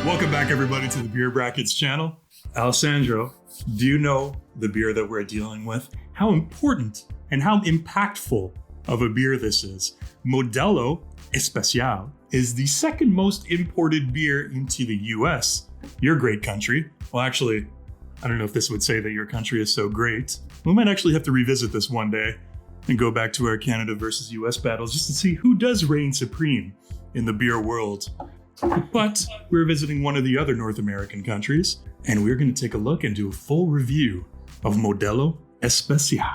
Welcome back, everybody, to the Beer Brackets channel. Alessandro, do you know the beer that we're dealing with? How important and how impactful of a beer this is? Modelo Especial is the second most imported beer into the US, your great country. Well, actually, I don't know if this would say that your country is so great. We might actually have to revisit this one day and go back to our Canada versus US battles just to see who does reign supreme in the beer world. But we're visiting one of the other North American countries, and we're going to take a look and do a full review of Modelo Especial.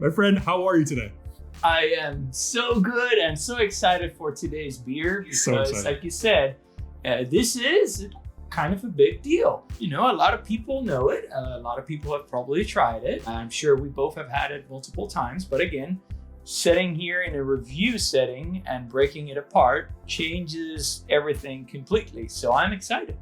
My friend, how are you today? I am so good and so excited for today's beer because, like you said, this is kind of a big deal. You know, a lot of people know it. A lot of people have probably tried it. I'm sure we both have had it multiple times. But again, sitting here in a review setting and breaking it apart changes everything completely. So I'm excited.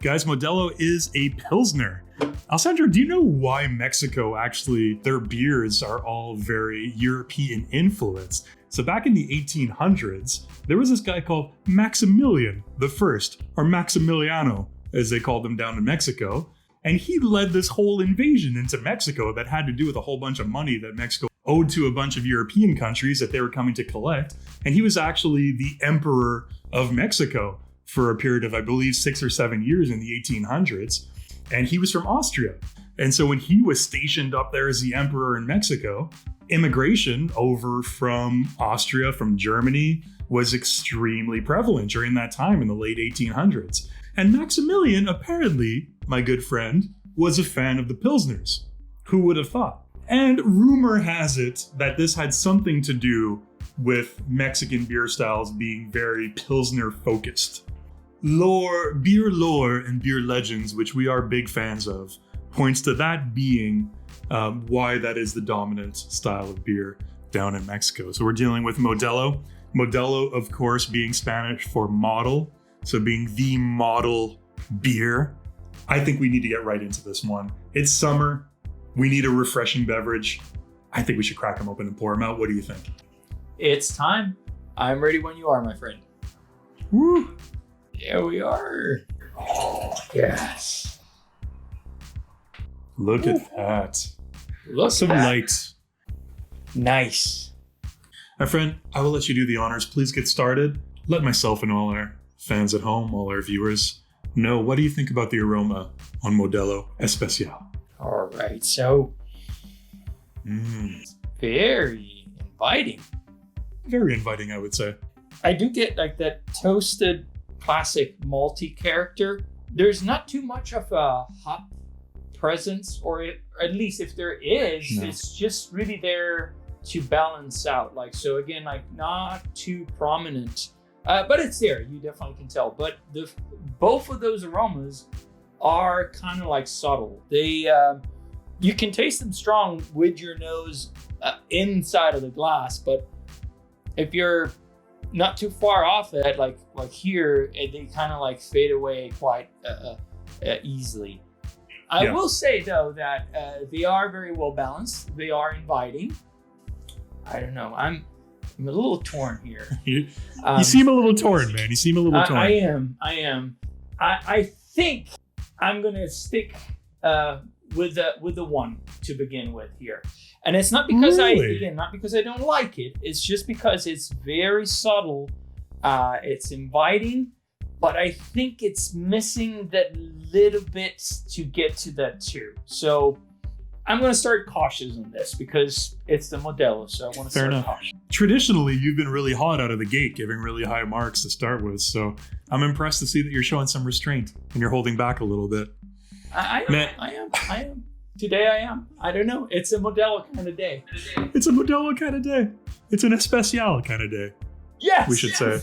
Guys, Modelo is a pilsner. Alessandro, do you know why Mexico actually, their beers are all very European influenced? So back in the 1800s, there was this guy called Maximilian the First, or Maximiliano, as they called him down in Mexico. And he led this whole invasion into Mexico that had to do with a whole bunch of money that Mexico owed to a bunch of European countries that they were coming to collect. And he was actually the emperor of Mexico for a period of, I believe, 6 or 7 years in the 1800s. And he was from Austria. And so when he was stationed up there as the emperor in Mexico, immigration over from Austria, from Germany, was extremely prevalent during that time in the late 1800s. And Maximilian, apparently, my good friend, was a fan of the Pilsners. Who would have thought? And rumor has it that this had something to do with Mexican beer styles being very Pilsner focused. Beer lore and beer legends, which we are big fans of, points to that being why that is the dominant style of beer down in Mexico. So we're dealing with Modelo. Modelo, of course, being Spanish for model, so being the model beer. I think we need to get right into this one. It's summer. We need a refreshing beverage. I think we should crack them open and pour them out. What do you think? It's time. I'm ready when you are, my friend. Woo! Here we are. Oh, yes. Look at that. Look Some at that. light. Nice. My friend, I will let you do the honors. Please get started. Let myself and all our fans at home, all our viewers, know, what do you think about the aroma on Modelo Especial? All right. So, very inviting. Very inviting, I would say. I do get like that toasted classic malty character. There's not too much of a hop presence, or at least if there is, it's just really there to balance out. Like, so again, like not too prominent, but it's there. You definitely can tell. But both of those aromas are kind of like subtle. They you can taste them strong with your nose inside of the glass, but if you're not too far off it, like here, they kind of like fade away quite easily. I will say though that they are very well balanced. They are inviting. I don't know. I'm a little torn here. You seem a little torn, man. You seem a little torn. I am. I think I'm gonna stick with the one to begin with here. And it's not because not because I don't like it. It's just because it's very subtle. It's inviting, but I think it's missing that little bit to get to that too. So I'm going to start cautious on this because it's the Modelo. So I want to start cautious. Traditionally, you've been really hot out of the gate, giving really high marks to start with. So I'm impressed to see that you're showing some restraint and you're holding back a little bit. I am. Today I am. I don't know. It's a Modelo kind of day. It's a Modelo kind of day. It's an especial kind of day. Yes, we should say.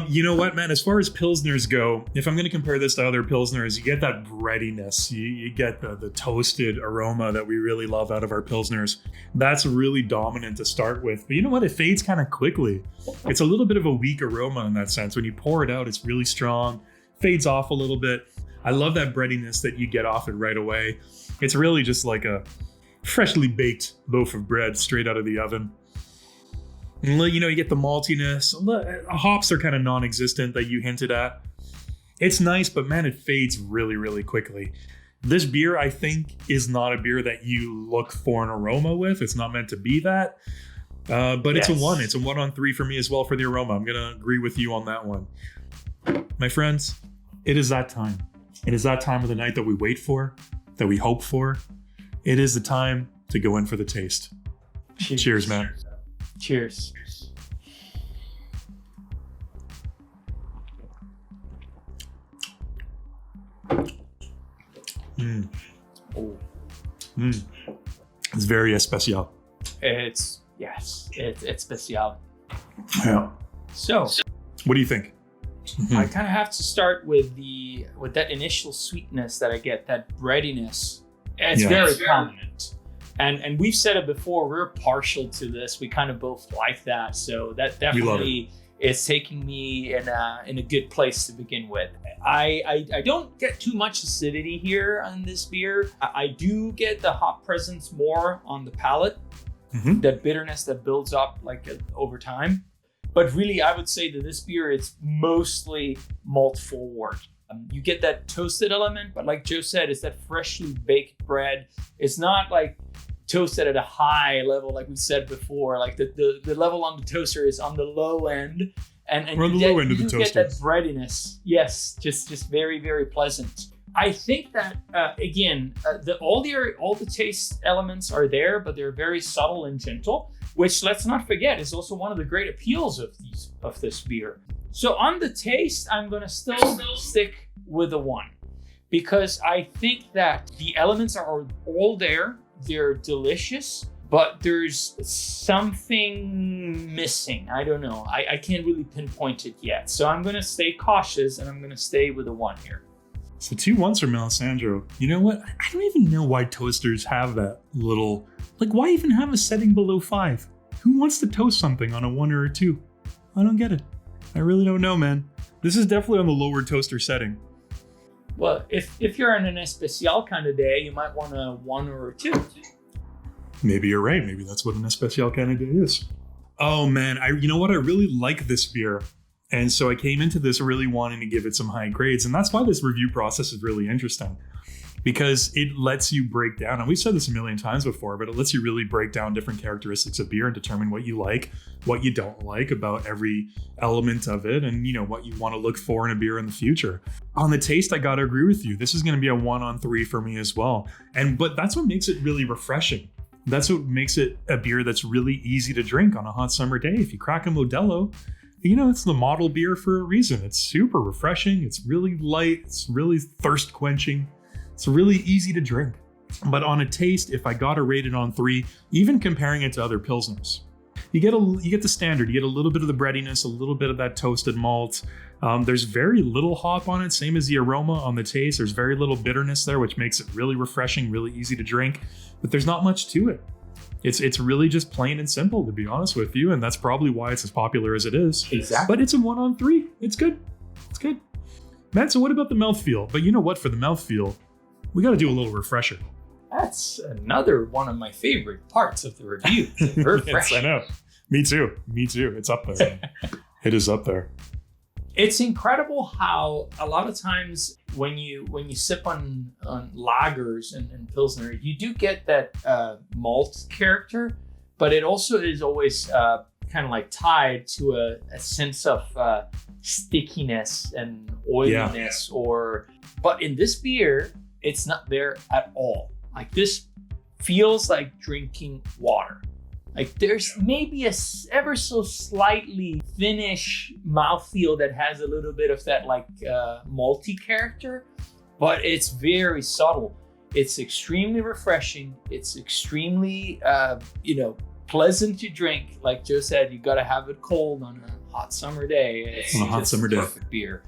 You know what, man? As far as Pilsners go, if I'm going to compare this to other Pilsners, you get that breadiness. You get the toasted aroma that we really love out of our Pilsners. That's really dominant to start with. But you know what? It fades kind of quickly. It's a little bit of a weak aroma in that sense. When you pour it out, it's really strong, fades off a little bit. I love that breadiness that you get off it right away. It's really just like a freshly baked loaf of bread straight out of the oven. And, you know, you get the maltiness. Hops are kind of non-existent that you hinted at. It's nice, but man, it fades really, really quickly. This beer, I think, is not a beer that you look for an aroma with. It's not meant to be that. But yes. It's a 1. It's a 1 on 3 for me as well for the aroma. I'm going to agree with you on that one. My friends, it is that time. It is that time of the night that we wait for, that we hope for. It is the time to go in for the taste. Cheers, man. Cheers. It's very especial. It's especial. Yeah. So, what do you think? I kind of have to start with that initial sweetness that I get, that breadiness. It's very prominent. And we've said it before, we're partial to this. We kind of both like that. So that definitely is taking me in a good place to begin with. I don't get too much acidity here on this beer. I do get the hop presence more on the palate, that bitterness that builds up over time. But really, I would say that this beer is mostly malt forward. You get that toasted element, but like Joe said, it's that freshly baked bread. It's not like toasted at a high level, like we said before. Like the level on the toaster is on the low end, and we're on the low end of the toaster. You get that breadiness. Yes, just very, very pleasant. I think that again, all the taste elements are there, but they're very subtle and gentle. Which, let's not forget, is also one of the great appeals of this beer. So on the taste, I'm going to still stick with a 1 because I think that the elements are all there. They're delicious, but there's something missing. I don't know. I can't really pinpoint it yet. So I'm going to stay cautious and I'm going to stay with a 1 here. So 2 1s from Alessandro. You know what? I don't even know why toasters have that little... why even have a setting below 5? Who wants to toast something on a 1 or a 2? I don't get it. I really don't know, man. This is definitely on the lower toaster setting. Well, if you're on an especial kind of day, you might want a 1 or a 2. Maybe you're right. Maybe that's what an especial kind of day is. Oh, man. You know what? I really like this beer. And so I came into this really wanting to give it some high grades. And that's why this review process is really interesting. Because it lets you break down, and we've said this a million times before, but it lets you really break down different characteristics of beer and determine what you like, what you don't like about every element of it, and what you want to look for in a beer in the future. On the taste, I gotta agree with you. This is going to be a 1 on 3 for me as well. But that's what makes it really refreshing. That's what makes it a beer that's really easy to drink on a hot summer day. If you crack a Modelo, it's the model beer for a reason. It's super refreshing. It's really light. It's really thirst quenching. It's really easy to drink. But on a taste, if I got to rate it on 3, even comparing it to other Pilsners, you get the standard. You get a little bit of the breadiness, a little bit of that toasted malt. There's very little hop on it, same as the aroma on the taste. There's very little bitterness there, which makes it really refreshing, really easy to drink. But there's not much to it. It's really just plain and simple, to be honest with you. And that's probably why it's as popular as it is. Exactly. But it's a 1 on 3. It's good. It's good. Matt, so what about the mouthfeel? But you know what? For the mouthfeel, we got to do a little refresher. That's another one of my favorite parts of the review. Yes, I know. Me too. It's up there. It is up there. It's incredible how a lot of times when you sip on lagers and Pilsner, you do get that malt character, but it also is always kind of tied to a sense of stickiness and oiliness. But in this beer, it's not there at all. This feels like drinking water. There's maybe a ever so slightly thinnish mouthfeel that has a little bit of that malty character, but it's very subtle. It's extremely refreshing. It's extremely, pleasant to drink. Like Joe said, you got to have it cold on a hot summer day. It's on a hot summer day. Perfect beer.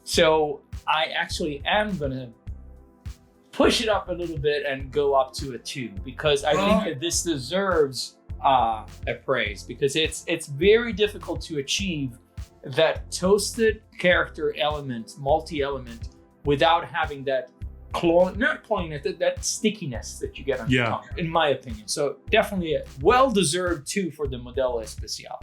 So I actually am going to push it up a little bit and go up to a 2, because I think that this deserves a praise, because it's very difficult to achieve that toasted character element, malty element, without having that that stickiness that you get on your tongue, in my opinion. So definitely a well-deserved 2 for the Modelo Especial.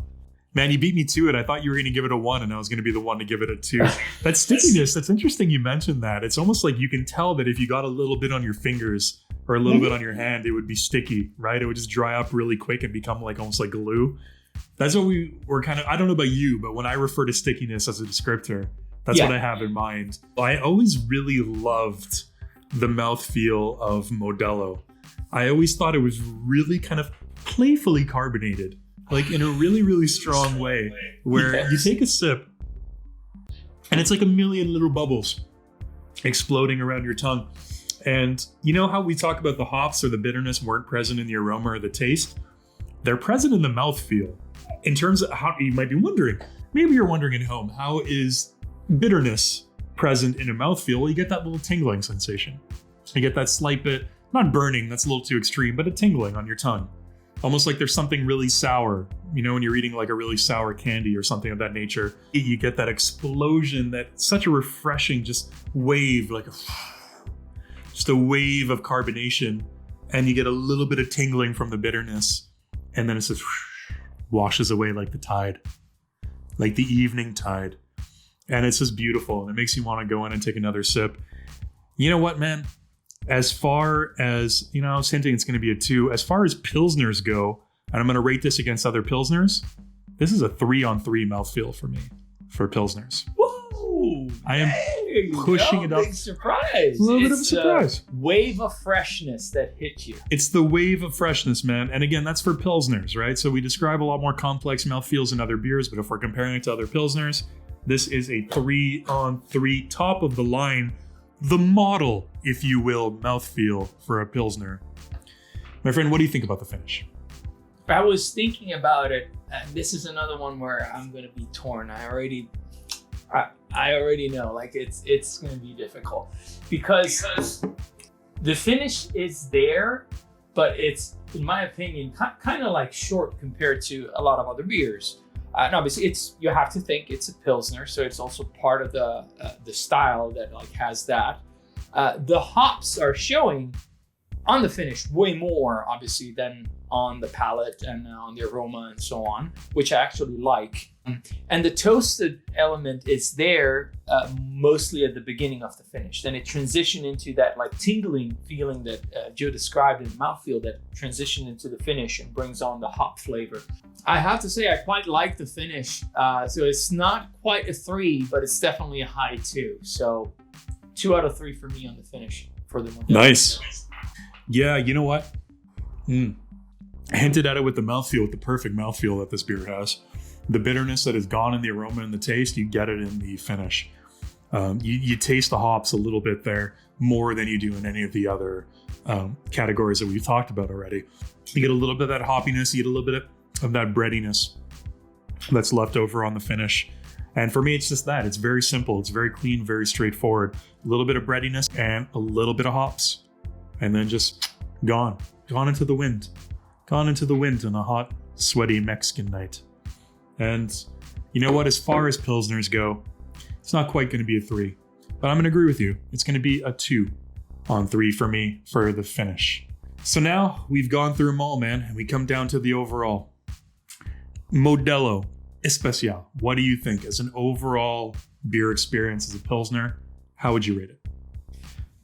Man, you beat me to it. I thought you were going to give it a 1, and I was going to be the one to give it a 2. That stickiness, that's interesting you mentioned that. It's almost like you can tell that if you got a little bit on your fingers or a little bit on your hand, it would be sticky, right? It would just dry up really quick and become like almost like glue. That's what we were kind of, I don't know about you, but when I refer to stickiness as a descriptor, that's what I have in mind. I always really loved the mouthfeel of Modelo. I always thought it was really kind of playfully carbonated, like in a really, really strong way, where you take a sip and it's like a million little bubbles exploding around your tongue. And you know how we talk about the hops or the bitterness weren't present in the aroma or the taste? They're present in the mouthfeel. In terms of how, you might be wondering, maybe you're wondering at home, how is bitterness present in a mouthfeel? Well, you get that little tingling sensation. You get that slight bit, not burning, that's a little too extreme, but a tingling on your tongue. Almost like there's something really sour, you know, when you're eating like a really sour candy or something of that nature. You get that explosion, that such a refreshing just wave, like just a wave of carbonation. And you get a little bit of tingling from the bitterness. And then it just washes away like the tide, like the evening tide. And it's just beautiful. And it makes you want to go in and take another sip. You know what, man? As far as, you know, I was hinting it's going to be a 2. As far as Pilsners go, and I'm going to rate this against other Pilsners, this is a 3-on-3 mouthfeel for me, for Pilsners. Whoa! I am pushing it up. Big surprise. A little bit of a surprise. Wave of freshness that hit you. It's the wave of freshness, man. And again, that's for Pilsners, right? So we describe a lot more complex mouthfeels in other beers, but if we're comparing it to other Pilsners, this is a 3-on-3, top of the line, the model, if you will, mouthfeel for a Pilsner. My friend, what do you think about the finish? I was thinking about it, and this is another one where I'm going to be torn. I already know, like it's going to be difficult because the finish is there, but it's, in my opinion, kind of like short compared to a lot of other beers. And obviously, you have to think it's a Pilsner, so it's also part of the style that like has that. The hops are showing on the finish way more, obviously, than on the palate and on the aroma and so on, which I actually like. And the toasted element is there mostly at the beginning of the finish. Then it transitioned into that like tingling feeling that Joe described in the mouthfeel, that transitioned into the finish and brings on the hop flavor. I have to say I quite like the finish. So it's not quite a 3, but it's definitely a high 2. So 2 out of 3 for me on the finish for the Modelo. Nice. Yeah, you know what? I hinted at it with the mouthfeel, with the perfect mouthfeel that this beer has. The bitterness that is gone in the aroma and the taste, you get it in the finish. You taste the hops a little bit there more than you do in any of the other categories that we've talked about already. You get a little bit of that hoppiness, you get a little bit of that breadiness that's left over on the finish. And for me, it's just that. It's very simple. It's very clean, very straightforward. A little bit of breadiness and a little bit of hops. And then just gone into the wind. Gone into the wind on a hot, sweaty Mexican night. And you know what? As far as Pilsners go, it's not quite going to be a 3. But I'm going to agree with you. It's going to be a 2-on-3 for me for the finish. So now we've gone through them all, man. And we come down to the overall. Modelo Especial. What do you think? As an overall beer experience as a Pilsner, how would you rate it?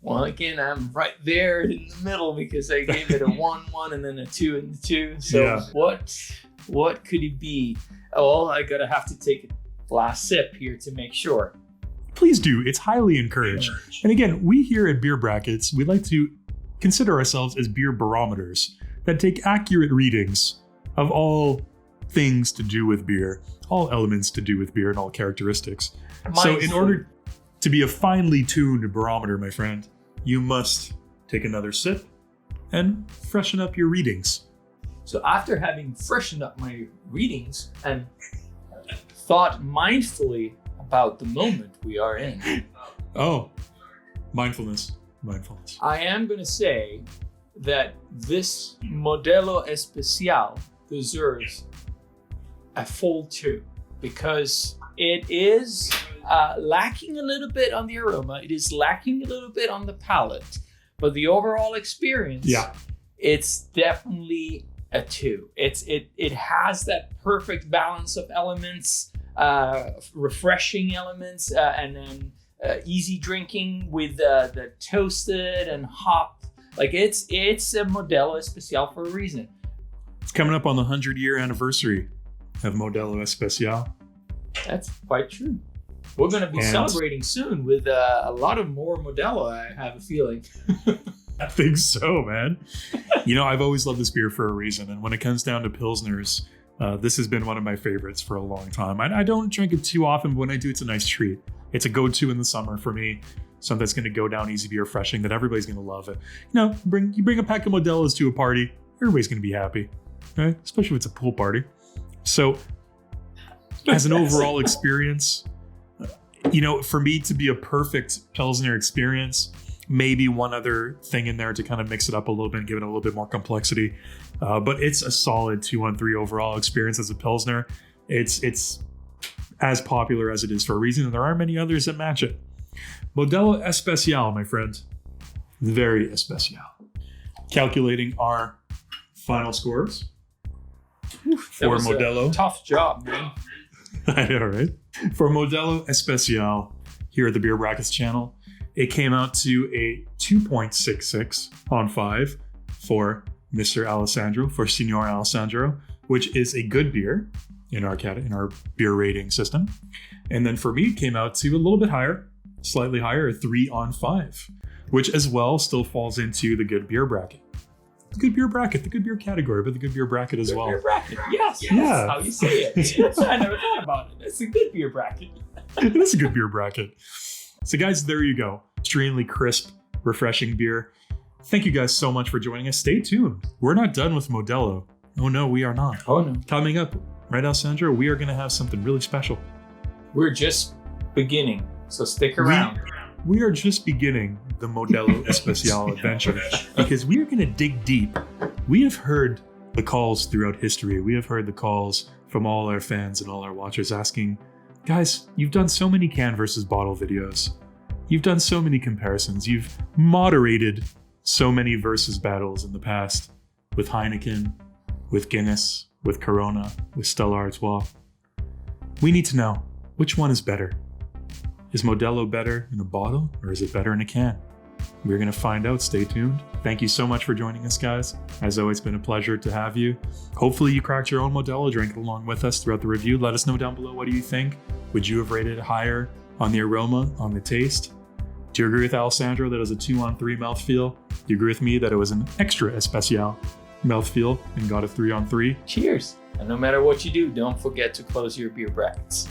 Well, again, I'm right there in the middle because I gave it a 1, and then a 2 and a 2. So yeah. What could it be? Oh, I gotta have to take a last sip here to make sure. Please do. It's highly encouraged. And again, we here at Beer Brackets, we like to consider ourselves as beer barometers that take accurate readings of all things to do with beer, all elements to do with beer, and all characteristics. So in order to be a finely tuned barometer, my friend, you must take another sip, and freshen up your readings. So after having freshened up my readings and thought mindfully about the moment we are in. Oh, mindfulness. I am going to say that this Modelo Especial deserves a full 2 because it is lacking a little bit on the aroma. It is lacking a little bit on the palate, but the overall experience, it's definitely a 2. It has that perfect balance of elements, refreshing elements, and then easy drinking with the toasted and hop. Like it's a Modelo Especial for a reason. It's coming up on the 100-year anniversary of Modelo Especial. That's quite true. We're going to be celebrating soon with a lot of more Modelo, I have a feeling. I think so, man. You know, I've always loved this beer for a reason. And when it comes down to Pilsners, this has been one of my favorites for a long time. I don't drink it too often, but when I do, it's a nice treat. It's a go-to in the summer for me. Something that's going to go down easy, be refreshing, that everybody's going to love it. You know, you bring a pack of Modelos to a party, everybody's going to be happy, right? Especially if it's a pool party. So, as an overall experience, you know, for me to be a perfect Pilsner experience, maybe one other thing in there to kind of mix it up a little bit and give it a little bit more complexity. But it's a solid 2-on-3 overall experience as a Pilsner. It's as popular as it is for a reason, and there aren't many others that match it. Modelo Especial, my friend. Very especial. Calculating our final scores for Modelo. Tough job, man. I know, right? For Modelo Especial, here at the Beer Brackets channel, it came out to a 2.66 on 5 for Mr. Alessandro, for Signor Alessandro, which is a good beer in our beer rating system. And then for me, it came out to a little bit higher, slightly higher, a 3 on 5, which as well still falls into the good beer bracket. The good beer bracket, the good beer category, but the good beer bracket as well. Beer bracket, yes. Yeah. That's how you say it. I never thought about it. It's a good beer bracket. It is a good beer bracket. So guys, there you go. Extremely crisp, refreshing beer. Thank you guys so much for joining us. Stay tuned. We're not done with Modelo. Oh no, we are not. Oh no. Coming up, right, Alessandro, we are going to have something really special. We're just beginning, so stick around. We are just beginning the Modelo Especial adventure because we are going to dig deep. We have heard the calls throughout history. We have heard the calls from all our fans and all our watchers asking, guys, you've done so many can versus bottle videos. You've done so many comparisons. You've moderated so many versus battles in the past with Heineken, with Guinness, with Corona, with Stella Artois. We need to know, which one is better? Is Modelo better in a bottle or is it better in a can? We're going to find out. Stay tuned. Thank you so much for joining us, guys. As always, been a pleasure to have you. Hopefully you cracked your own Modelo, drank it along with us throughout the review. Let us know down below, what do you think? Would you have rated it higher on the aroma, on the taste? Do you agree with Alessandro that it was a 2-on-3 mouthfeel? Do you agree with me that it was an extra especial mouthfeel and got a 3-on-3? Cheers. And no matter what you do, don't forget to close your beer brackets.